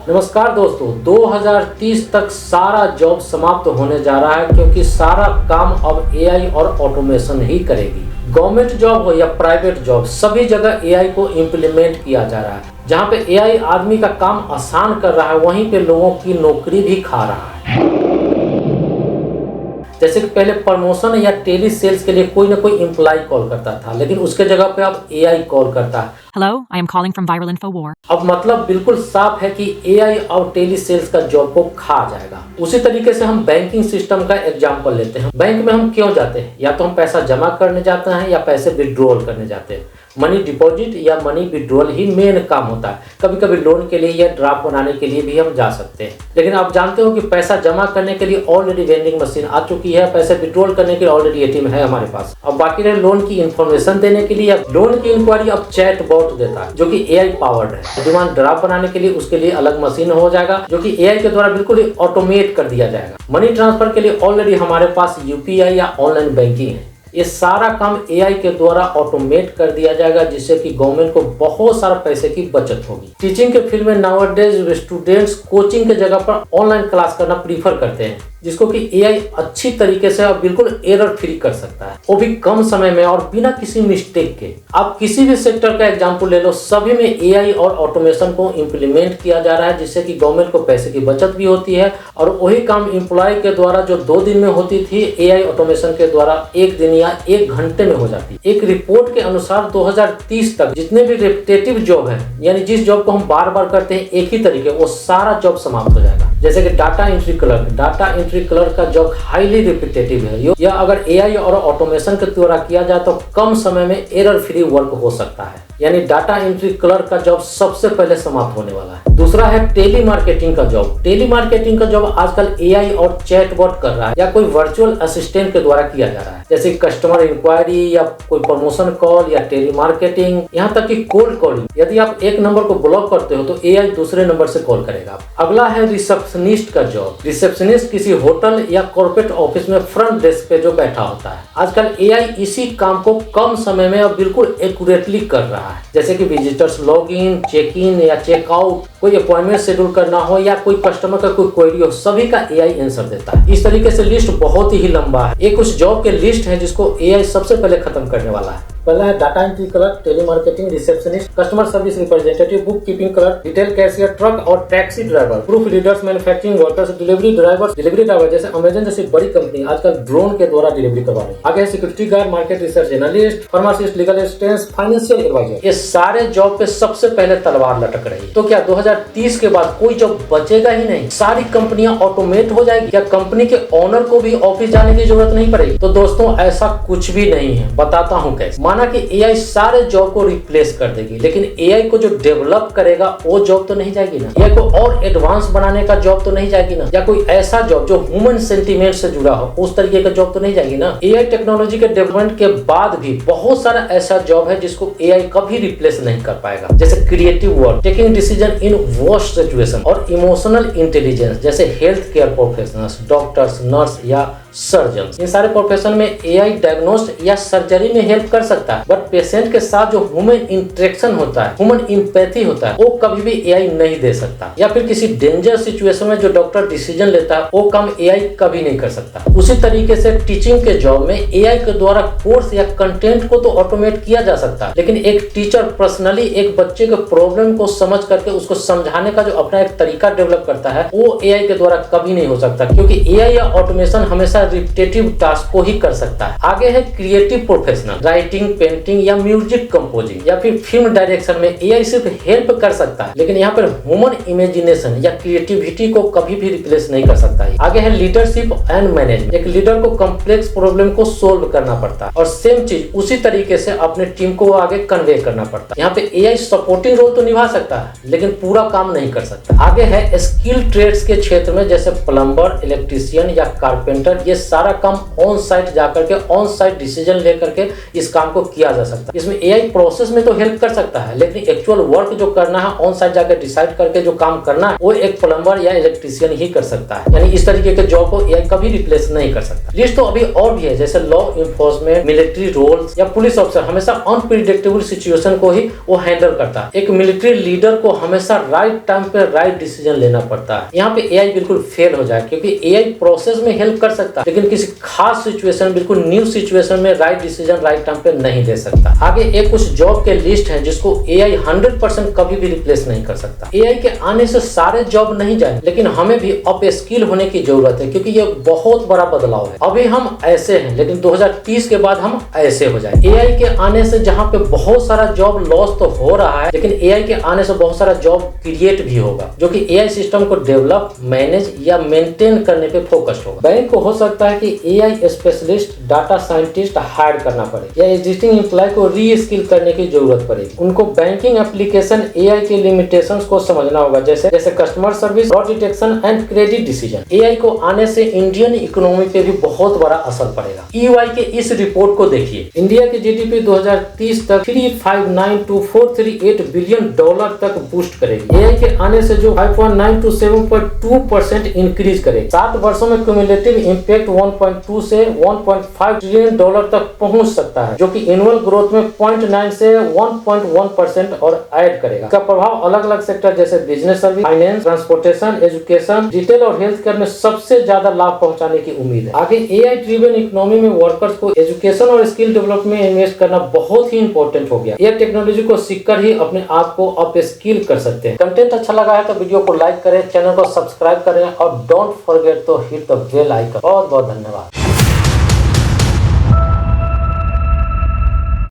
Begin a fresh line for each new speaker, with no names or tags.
नमस्कार दोस्तों, 2030 तक सारा जॉब समाप्त होने जा रहा है क्योंकि सारा काम अब एआई और ऑटोमेशन ही करेगी। गवर्नमेंट जॉब हो या प्राइवेट जॉब, सभी जगह एआई को इम्प्लीमेंट किया जा रहा है। जहाँ पे एआई आदमी का काम आसान कर रहा है, वहीं पे लोगों की नौकरी भी खा रहा है। जैसे कि पहले प्रमोशन या टेली सेल्स के लिए कोई ना कोई एम्प्लॉय कॉल करता था, लेकिन उसके जगह पे अब एआई कॉल करता है।
Hello, I am calling from Viral Info War.
अब मतलब बिल्कुल साफ है कि एआई और टेली सेल्स का जॉब को खा जाएगा। उसी तरीके से हम बैंकिंग सिस्टम का एग्जांपल लेते हैं। बैंक में हम क्यों जाते हैं? या तो हम पैसा जमा करने जाते हैं या पैसे विड्रॉल करने जाते हैं। मनी डिपॉजिट या मनी विड्रॉल ही मेन काम होता है। कभी कभी लोन के लिए या ड्राफ्ट बनाने के लिए भी हम जा सकते हैं। लेकिन आप जानते हो कि पैसा जमा करने के लिए ऑलरेडी वेंडिंग मशीन आ चुकी है, पैसे विड्रॉल करने के लिए ऑलरेडी एटीएम है हमारे पास। अब बाकी रहे लोन की इन्फॉर्मेशन देने के लिए, लोन की इंक्वायरी अब चैट बॉट देता है जो कि एआई पावर्ड है। डिमांड ड्राफ्ट बनाने के लिए उसके लिए अलग मशीन हो जाएगा जो कि एआई के द्वारा बिल्कुल ही ऑटोमेट कर दिया जाएगा। मनी ट्रांसफर के लिए ऑलरेडी हमारे पास यूपीआई या ऑनलाइन बैंकिंग है। ये सारा काम एआई के द्वारा ऑटोमेट कर दिया जाएगा, जिससे कि गवर्नमेंट को बहुत सारा पैसे की बचत होगी। टीचिंग के फील्ड में नाउअडेज स्टूडेंट्स कोचिंग के जगह पर ऑनलाइन क्लास करना प्रीफर करते हैं, जिसको कि एआई अच्छी तरीके से और बिल्कुल एरर फ्री कर सकता है, वो भी कम समय में और बिना किसी मिस्टेक के। आप किसी भी सेक्टर का एग्जांपल ले लो, सभी में एआई और ऑटोमेशन को इम्प्लीमेंट किया जा रहा है, जिससे कि गवर्नमेंट को पैसे की बचत भी होती है और वही काम एम्प्लॉय के द्वारा जो 2 दिन में होती थी, एआई ऑटोमेशन के द्वारा 1 दिन या 1 घंटे में हो जाती है। एक रिपोर्ट के अनुसार 2030 तक जितने भी रिपीटेटिव जॉब है, यानी जिस जॉब को हम बार बार करते हैं एक ही तरीके, वो सारा जॉब समाप्त हो जाएगा। जैसे कि डाटा एंट्री क्लर्क का जॉब हाईली रिपीटेटिव है। यह अगर एआई और ऑटोमेशन के द्वारा किया जाए तो कम समय में एरर फ्री वर्क हो सकता है, यानी डाटा एंट्री क्लर्क का जॉब सबसे पहले समाप्त होने वाला है। दूसरा है टेली मार्केटिंग का जॉब। टेली मार्केटिंग का जॉब आजकल एआई और चैटबॉट कर रहा है या कोई वर्चुअल असिस्टेंट के द्वारा किया जा रहा है, जैसे कस्टमर इंक्वायरी या कोई प्रमोशन कॉल या टेली मार्केटिंग, यहाँ तक कि कोल्ड कॉलिंग। यदि आप एक नंबर को ब्लॉक करते हो तो एआई दूसरे नंबर से कॉल करेगा। अगला है रिसेप्शनिस्ट का जॉब। रिसेप्शनिस्ट किसी होटल या कॉर्पोरेट ऑफिस में फ्रंट डेस्क पे जो बैठा होता है, आजकल एआई इसी काम को कम समय में और बिल्कुल एक्यूरेटली कर रहा है। जैसे कि विजिटर्स लॉगिन, चेक इन या चेकआउट, कोई अपॉइंटमेंट शेड्यूल करना हो या कोई कस्टमर का कोई क्वेरी हो, सभी का एआई आंसर देता है। इस तरीके से लिस्ट बहुत ही लंबा है। ये कुछ जॉब के लिस्ट है जिसको एआई सबसे पहले खत्म करने वाला है। पहला है data entry clerk, tele marketing, receptionist, customer service representative, book keeping clerk, retail cashier, truck और taxi driver, proof readers, manufacturing workers, delivery driver जैसे अमेजन जैसी बड़ी कंपनी आजकल ड्रोन के द्वारा डिलीवरी करवा रही है। आगे security guard, market research analyst, pharmacist, legal assistant, financial advisor, ये सारे जॉब पे सबसे पहले तलवार लटक रही है। तो क्या 2030 के बाद कोई जॉब बचेगा ही नहीं? सारी कंपनियां ऑटोमेट हो जाएगी? क्या कंपनी के ओनर को भी ऑफिस जाने की जरूरत नहीं पड़ेगी? तो दोस्तों, ऐसा कुछ भी नहीं है। बताता हूँ कैसे। माना कि एआई सारे जॉब को रिप्लेस कर देगी, लेकिन एआई को जो डेवलप करेगा वो जॉब तो नहीं जाएगी ना। एआई को और एडवांस बनाने का जॉब तो नहीं जाएगी ना। या कोई ऐसा जॉब जो ह्यूमन सेंटीमेंट से जुड़ा हो, उस तरीके का जॉब तो नहीं जाएगी ना। एआई टेक्नोलॉजी के डेवलपमेंट के बाद भी बहुत सारा ऐसा जॉब है जिसको एआई कभी रिप्लेस नहीं कर पाएगा, जैसे creative work, taking decision in worst situation और इमोशनल इंटेलिजेंस, जैसे health care professionals, doctors, nurse या सर्जन। इन सारे प्रोफेशन में एआई डायग्नोस्ट या सर्जरी में हेल्प कर सकता है, बट पेशेंट के साथ जो ह्यूमन इंटरेक्शन होता है, ह्यूमन एम्पैथी होता है, वो कभी भी एआई नहीं दे सकता। या फिर किसी डेंजर सिचुएशन में जो डॉक्टर डिसीजन लेता है, वो काम एआई कभी नहीं कर सकता। उसी तरीके से टीचिंग के जॉब में एआई के द्वारा कोर्स या कंटेंट को तो ऑटोमेट किया जा सकता है, लेकिन एक टीचर पर्सनली एक बच्चे के प्रॉब्लम को समझ करके उसको समझाने का जो अपना एक तरीका डेवलप करता है, वो एआई के द्वारा कभी नहीं हो सकता, क्योंकि एआई या ऑटोमेशन हमेशा रिपीटेटिव टास्क को ही कर सकता है। आगे है क्रिएटिव प्रोफेशनल, राइटिंग, पेंटिंग या म्यूजिक कंपोजिंग या फिर फिल्म डायरेक्शन में एआई सिर्फ हेल्प कर सकता है, लेकिन यहाँ पर ह्यूमन इमेजिनेशन या क्रिएटिविटी को कभी भी रिप्लेस नहीं कर सकता है। आगे है लीडरशिप एंड मैनेजमेंट। एक लीडर को कॉम्प्लेक्स प्रॉब्लम को सोल्व करना पड़ता है और सेम चीज उसी तरीके से अपने टीम को आगे कन्वे करना पड़ता है। यहाँ पे एआई सपोर्टिंग रोल तो निभा सकता है, लेकिन पूरा काम नहीं कर सकता। आगे है स्किल ट्रेड्स के क्षेत्र में, जैसे प्लम्बर, इलेक्ट्रीशियन या कारपेंटर ये सारा काम ऑन साइट जाकर के ऑन साइट डिसीजन लेकर के इस काम को किया जा सकता है। इसमें एआई प्रोसेस में तो हेल्प कर सकता है, लेकिन एक्चुअल वर्क जो करना है ऑन साइट जाकर डिसाइड करके जो काम करना है वो एक प्लम्बर या इलेक्ट्रीशियन ही कर सकता है। यानी इस तरीके के जॉब को एआई कभी रिप्लेस नहीं कर सकता। लिस्ट तो अभी और भी है, जैसे लॉ इन्फोर्समेंट, मिलिट्री रोल्स या पुलिस ऑफिसर हमेशा अनप्रिडिक्टेबल सिचुएशन को ही वो हैंडल करता है। एक मिलिट्री लीडर को हमेशा राइट टाइम पे राइट डिसीजन लेना पड़ता है। यहाँ पे एआई बिल्कुल फेल हो जाए, क्योंकि एआई प्रोसेस में हेल्प कर सकता है, लेकिन किसी खास सिचुएशन, बिल्कुल न्यू सिचुएशन में राइट डिसीजन राइट टाइम पे नहीं ले सकता। आगे एक कुछ जॉब के लिस्ट है जिसको एआई 100% कभी भी रिप्लेस नहीं कर सकता। एआई के आने से सारे जॉब नहीं जाए, लेकिन हमें भी अप स्किल होने की जरूरत है, क्योंकि ये बहुत बड़ा बदलाव है। अभी हम ऐसे हैं, लेकिन 2030 के बाद हम ऐसे हो जाए। एआई के आने से जहाँ पे बहुत सारा जॉब लॉस तो हो रहा है, लेकिन एआई के आने से बहुत सारा जॉब क्रिएट भी होगा, जो कि एआई सिस्टम को डेवलप, मैनेज या मेंटेन करने पे फोकस्ड होगा। बैंक को हो सकता है कि AI specialist, data scientist hire करना पड़े या एग्जिस्टिंग एम्प्लॉय को री स्किल करने की जरूरत पड़ेगी। उनको बैंकिंग एप्लीकेशन एआई के लिमिटेशंस को समझना होगा, जैसे customer service, fraud detection and credit decision. AI को आने से इंडियन इकोनॉमी पे भी बहुत बड़ा असर पड़ेगा। ईवाई के इस रिपोर्ट को देखिए। इंडिया की जीडीपी 2030 तक 359 to 438 बिलियन डॉलर तक बूस्ट करेगी। एआई के आने से जो 5.9 to 7.2% इंक्रीज करेगी। 7 वर्षों में क्यूमुलेटिव इंपैक्ट 1.2 से 1.5 ट्रिलियन डॉलर तक पहुंच सकता है, जो कि एनुअल ग्रोथ में 0.9 से 1.1% और ऐड करेगा। इसका प्रभाव अलग अलग सेक्टर जैसे business service, finance, transportation, education, retail और हेल्थ केयर में सबसे ज्यादा लाभ पहुंचाने की उम्मीद है। आगे एआई ड्रिवन इकोनॉमी में वर्कर्स को एजुकेशन और स्किल डेवलपमेंट में इन्वेस्ट करना बहुत ही इंपॉर्टेंट हो गया। यह टेक्नोलॉजी को सीखकर ही अपने आप को अप स्किल कर सकते हैं। कंटेंट अच्छा लगा है तो वीडियो को लाइक करें, चैनल को सब्सक्राइब करें और don't forget to hit the bell icon. बहुत बहुत धन्यवाद।